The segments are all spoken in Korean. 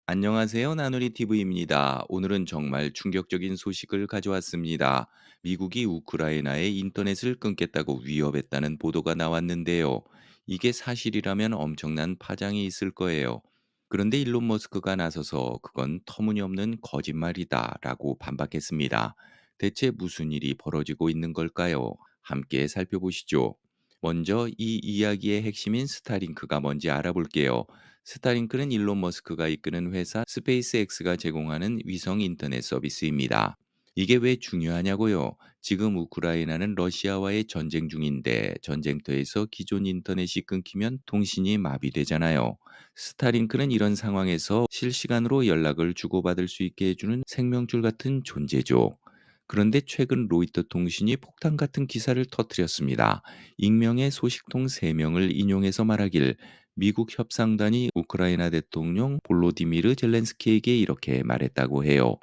안녕하세요. 나누리 TV입니다. 오늘은 정말 충격적인 소식을 가져왔습니다. 미국이 우크라이나의 인터넷을 끊겠다고 위협했다는 보도가 나왔는데요. 이게 사실이라면 엄청난 파장이 있을 거예요. 그런데 일론 머스크가 나서서 그건 터무니없는 거짓말이다라고 반박했습니다. 대체 무슨 일이 벌어지고 있는 걸까요? 함께 살펴보시죠. 먼저 이 이야기의 핵심인 스타링크가 뭔지 알아볼게요. 스타링크는 일론 머스크가 이끄는 회사 스페이스X가 제공하는 위성 인터넷 서비스입니다. 이게 왜 중요하냐고요? 지금 우크라이나는 러시아와의 전쟁 중인데 전쟁터에서 기존 인터넷이 끊기면 통신이 마비되잖아요. 스타링크는 이런 상황에서 실시간으로 연락을 주고받을 수 있게 해주는 생명줄 같은 존재죠. 그런데 최근 로이터 통신이 폭탄 같은 기사를 터뜨렸습니다. 익명의 소식통 3명을 인용해서 말하길 미국 협상단이 우크라이나 대통령 볼로디미르 젤렌스키에게 이렇게 말했다고 해요.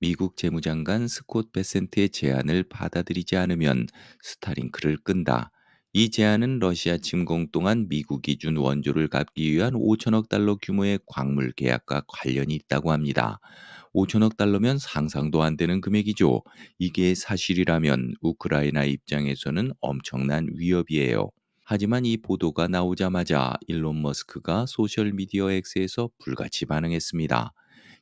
미국 재무장관 스콧 베센트의 제안을 받아들이지 않으면 스타링크를 끈다. 이 제안은 러시아 침공 동안 미국이 준 원조를 갚기 위한 5천억 달러 규모의 광물 계약과 관련이 있다고 합니다. 5천억 달러면 상상도 안 되는 금액이죠. 이게 사실이라면 우크라이나 입장에서는 엄청난 위협이에요. 하지만 이 보도가 나오자마자 일론 머스크가 소셜미디어 X에서 불같이 반응했습니다.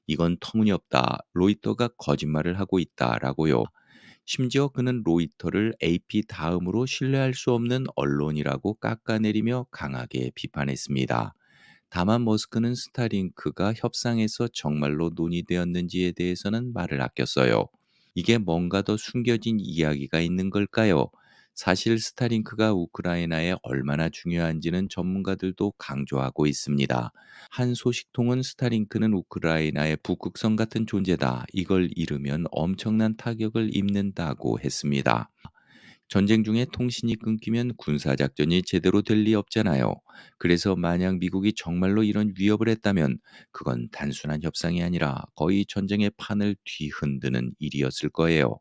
이건 터무니없다. 로이터가 거짓말을 하고 있다라고요. 심지어 그는 로이터를 AP 다음으로 신뢰할 수 없는 언론이라고 깎아내리며 강하게 비판했습니다. 다만 머스크는 스타링크가 협상에서 정말로 논의되었는지에 대해서는 말을 아꼈어요. 이게 뭔가 더 숨겨진 이야기가 있는 걸까요? 사실 스타링크가 우크라이나에 얼마나 중요한지는 전문가들도 강조하고 있습니다. 한 소식통은 스타링크는 우크라이나의 북극성 같은 존재다. 이걸 잃으면 엄청난 타격을 입는다고 했습니다. 전쟁 중에 통신이 끊기면 군사작전이 제대로 될 리 없잖아요. 그래서 만약 미국이 정말로 이런 위협을 했다면 그건 단순한 협상이 아니라 거의 전쟁의 판을 뒤흔드는 일이었을 거예요.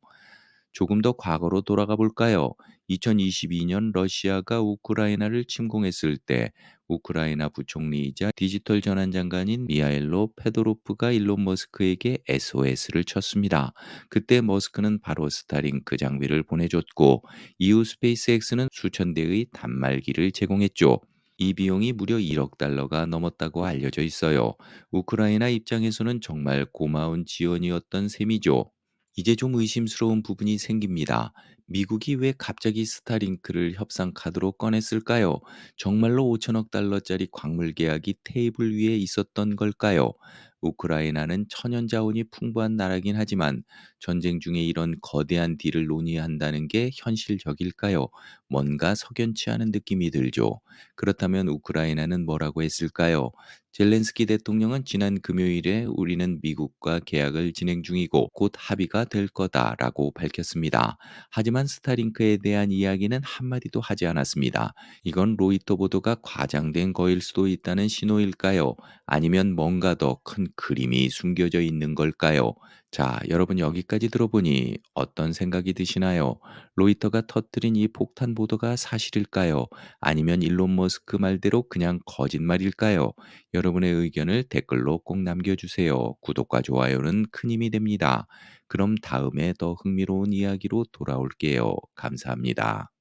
조금 더 과거로 돌아가 볼까요? 2022년 러시아가 우크라이나를 침공했을 때 우크라이나 부총리이자 디지털 전환 장관인 미하일로 페도로프가 일론 머스크에게 SOS를 쳤습니다. 그때 머스크는 바로 스타링크 장비를 보내줬고 이후 스페이스X는 수천 대의 단말기를 제공했죠. 이 비용이 무려 1억 달러가 넘었다고 알려져 있어요. 우크라이나 입장에서는 정말 고마운 지원이었던 셈이죠. 이제 좀 의심스러운 부분이 생깁니다. 미국이 왜 갑자기 스타링크를 협상 카드로 꺼냈을까요? 정말로 5천억 달러짜리 광물 계약이 테이블 위에 있었던 걸까요? 우크라이나는 천연 자원이 풍부한 나라긴 하지만 전쟁 중에 이런 거대한 딜을 논의한다는 게 현실적일까요? 뭔가 석연치 않은 느낌이 들죠. 그렇다면 우크라이나는 뭐라고 했을까요? 젤렌스키 대통령은 지난 금요일에 우리는 미국과 계약을 진행 중이고 곧 합의가 될 거다라고 밝혔습니다. 하지만 스타링크에 대한 이야기는 한마디도 하지 않았습니다. 이건 로이터 보도가 과장된 거일 수도 있다는 신호일까요? 아니면 뭔가 더 큰 그림이 숨겨져 있는 걸까요? 자, 여러분 여기까지 들어보니 어떤 생각이 드시나요? 로이터가 터뜨린 이 폭탄 보도가 사실일까요? 아니면 일론 머스크 말대로 그냥 거짓말일까요? 여러분의 의견을 댓글로 꼭 남겨주세요. 구독과 좋아요는 큰 힘이 됩니다. 그럼 다음에 더 흥미로운 이야기로 돌아올게요. 감사합니다.